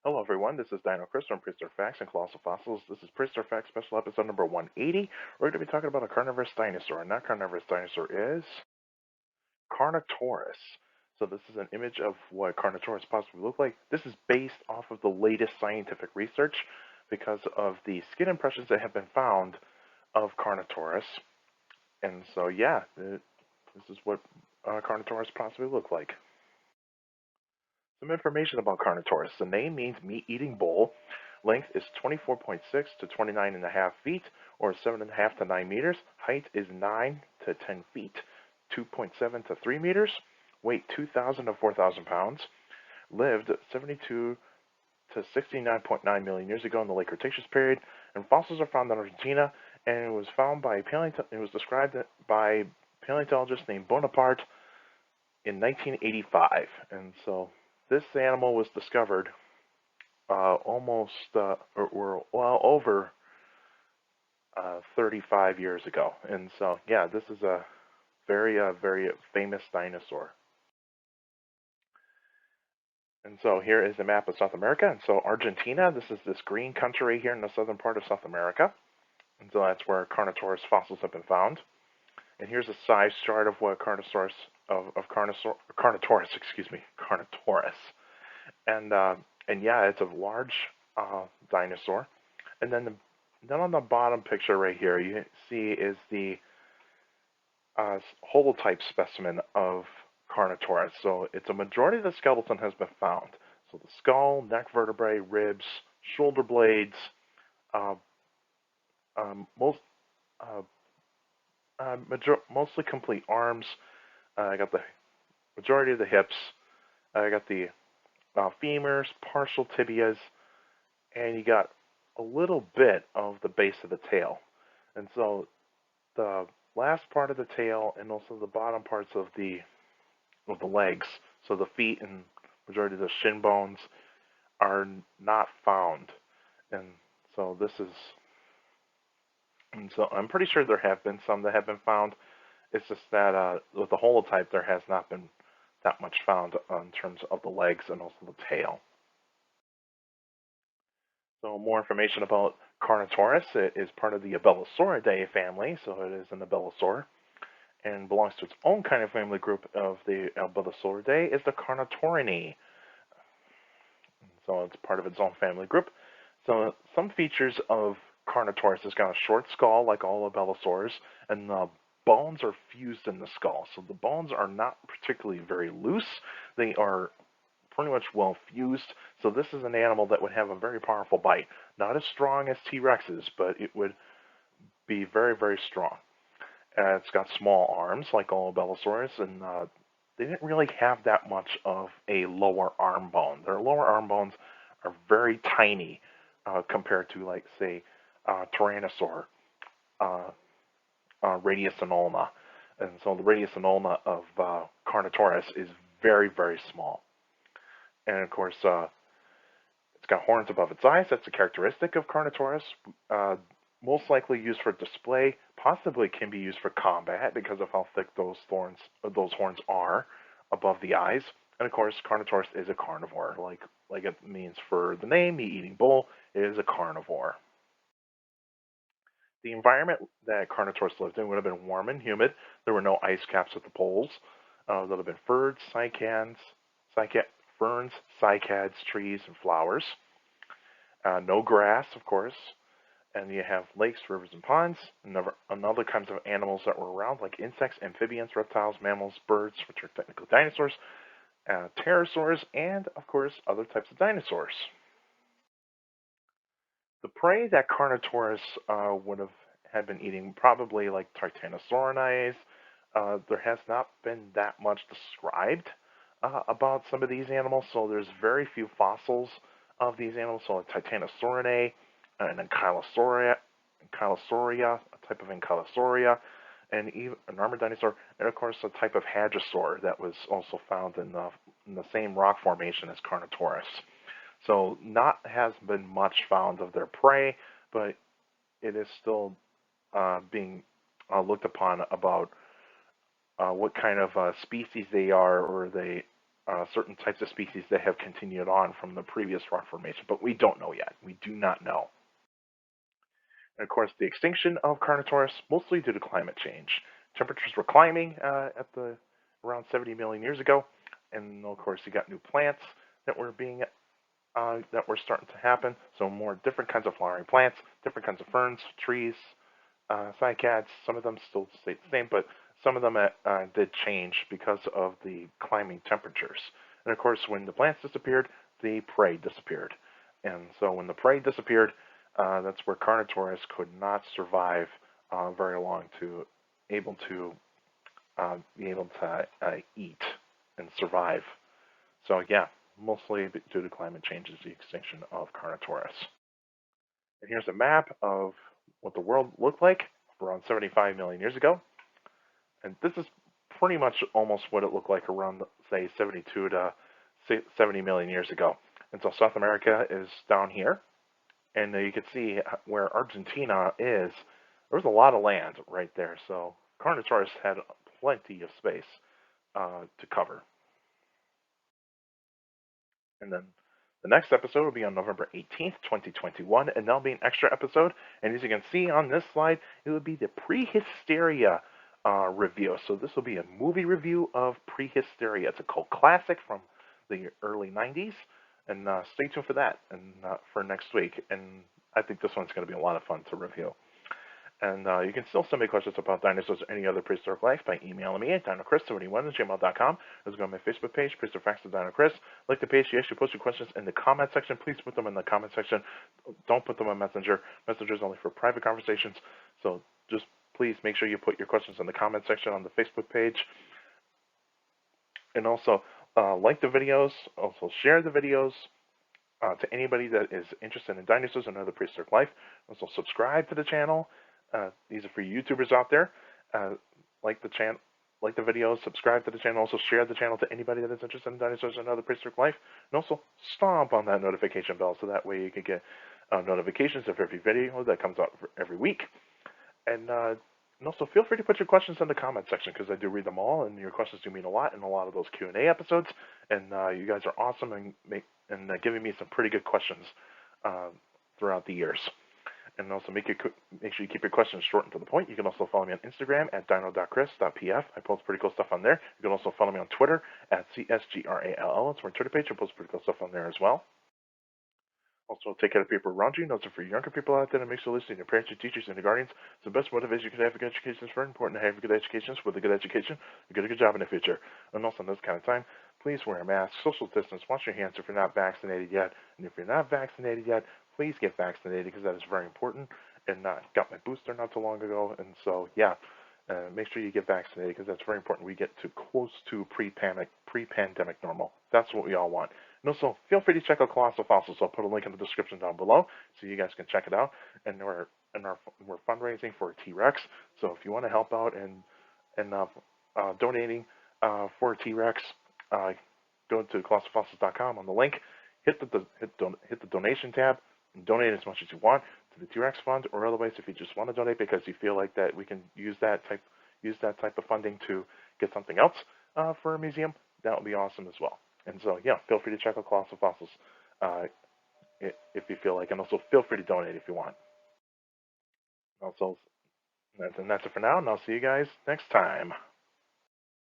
Hello everyone, this is Dino Chris from Prehistoric Facts and Colossal Fossils. This is Prehistoric Facts special episode number 180. We're going to be talking about a carnivorous dinosaur, and that carnivorous dinosaur is Carnotaurus. So this is an image of what Carnotaurus possibly looked like. This is based off of the latest scientific research because of the skin impressions that have been found of Carnotaurus. And so yeah, this is what Carnotaurus possibly looked like. Some information about Carnotaurus. The name means meat-eating bull. Length is 24.6 to 29.5 feet, or 7.5 to 9 meters. Height is 9 to 10 feet, 2.7 to 3 meters. Weight 2,000 to 4,000 pounds. Lived 72 to 69.9 million years ago in the late Cretaceous period. And fossils are found in Argentina. And it was found by it was described by paleontologist named Bonaparte in 1985. And so this animal was discovered over 35 years ago. And so, yeah, this is a very famous dinosaur. And so here is a map of South America. And so Argentina, this is this green country here in the southern part of South America. And so that's where Carnotaurus fossils have been found. And here's a size chart of what Carnotaurus, Carnotaurus. And yeah, it's a large dinosaur. And then on the bottom picture right here, you see is the holotype specimen of Carnotaurus. So it's a majority of the skeleton has been found. So the skull, neck vertebrae, ribs, shoulder blades, uh, most mostly complete arms. I got the majority of the hips. I got the femurs, partial tibias, and you got a little bit of the base of the tail. And so the last part of the tail and also the bottom parts of the legs, so the feet and majority of the shin bones are not found. And so so I'm pretty sure there have been some that have been found. It's just that with the holotype there has not been that much found in terms of the legs and also the tail. So more information about Carnotaurus. It is part of the Abelisauridae family, so it is an abelisaur, and belongs to its own kind of family group of the Abelisauridae is the Carnotaurinae. So it's part of its own family group. So some features of Carnotaurus has got a short skull like all abelisaurs, and the bones are fused in the skull. So the bones are not particularly very loose. They are pretty much well fused. So this is an animal that would have a very powerful bite. Not as strong as T-Rex's, but it would be very strong. It's got small arms like all abelisaurs, and they didn't really have that much of a lower arm bone. Their lower arm bones are very tiny compared to, like, say, Tyrannosaur, uh, radius and ulna. And so the radius and ulna of Carnotaurus is very small. And of course, it's got horns above its eyes. That's a characteristic of Carnotaurus. Most likely used for display, possibly can be used for combat because of how thick those horns are above the eyes. And of course, Carnotaurus is a carnivore, like it means for the name, meat-eating bull. It is a carnivore. The environment that Carnotaurus lived in would have been warm and humid. There were no ice caps at the poles. There would have been ferns, cycads, trees, and flowers. No grass, of course. And you have lakes, rivers, and ponds, and other kinds of animals that were around, like insects, amphibians, reptiles, mammals, birds, which are technically dinosaurs, pterosaurs, and, of course, other types of dinosaurs. The prey that Carnotaurus would have had been eating, probably like Titanosauridae. There has not been that much described about some of these animals, so there's very few fossils of these animals. So like Titanosauridae, an Ankylosauria, a type of Ankylosauria, and even an armored dinosaur, and of course a type of hadrosaur that was also found in the same rock formation as Carnotaurus. So not has been much found of their prey, but it is still being looked upon about what kind of species they are, or they certain types of species that have continued on from the previous rock formation, but we don't know yet. We do not know. And of course, the extinction of Carnotaurus mostly due to climate change. Temperatures were climbing at the around 70 million years ago, and of course, you got new plants that were being that were starting to happen. So more different kinds of flowering plants, different kinds of ferns, trees, cycads. Some of them still stay the same, but some of them did change because of the climbing temperatures. And of course, when the plants disappeared, the prey disappeared. And so when the prey disappeared, that's where Carnotaurus could not survive very long to able to be able to eat and survive. So yeah, mostly due to climate change is the extinction of Carnotaurus. And here's a map of what the world looked like around 75 million years ago. And this is pretty much almost what it looked like around, say, 72 to 70 million years ago. And so South America is down here. And you can see where Argentina is. There was a lot of land right there. So Carnotaurus had plenty of space to cover. And then the next episode will be on November 18th, 2021, and that'll be an extra episode. And as you can see on this slide, it would be the Prehistoria review. So this will be a movie review of Prehistoria. It's a cult classic from the early 90s. And stay tuned for that and for next week. And I think this one's going to be a lot of fun to review. And you can still send me questions about dinosaurs or any other prehistoric life by emailing me at dinochrist71@gmail.com. Let's go on my Facebook page, Prehistoric Facts of Dino Chris. Like the page, you actually post your questions in the comment section. Please put them in the comment section. Don't put them on Messenger. Messenger is only for private conversations. So just please make sure you put your questions in the comment section on the Facebook page. And also, like the videos. Also, share the videos to anybody that is interested in dinosaurs and other prehistoric life. Also, subscribe to the channel. These are for YouTubers out there. Like the channel, like the videos, subscribe to the channel. Also, share the channel to anybody that is interested in dinosaurs and other prehistoric life. And also, stomp on that notification bell so that way you can get notifications of every video that comes out every week. And also, feel free to put your questions in the comment section because I do read them all, and your questions do mean a lot in a lot of those Q&A episodes. And you guys are awesome and giving me some pretty good questions throughout the years. And also make sure you keep your questions short and to the point. You can also follow me on Instagram at dino.chris.pf. I post pretty cool stuff on there. You can also follow me on Twitter at CSGRALL. It's my Twitter page. I post pretty cool stuff on there as well. Also, take care of people around you. Notes are for younger people out there, and make sure to listen to your parents, your teachers, and your guardians. It's the best motivation you can have a good education. It's very important to have a good education. With a good education, you get a good job in the future. And also, in this kind of time, please wear a mask, social distance, wash your hands if you're not vaccinated yet. And if you're not vaccinated yet, please get vaccinated because that is very important. And got my booster not too long ago. And so, yeah, make sure you get vaccinated because that's very important. We get to close to pre-pandemic normal. That's what we all want. And also, feel free to check out Colossal Fossils. I'll put a link in the description down below so you guys can check it out. And we're fundraising for a T-Rex. So if you want to help out and donating for a T-Rex, go to colossalfossils.com on the link. Hit the donation tab and donate as much as you want to the T-Rex fund, or otherwise if you just want to donate because you feel like that we can use that type of funding to get something else for a museum, that would be awesome as well. And so, yeah, feel free to check out Colossal Fossils if you feel like, and also feel free to donate if you want. Also, that's it for now, and I'll see you guys next time.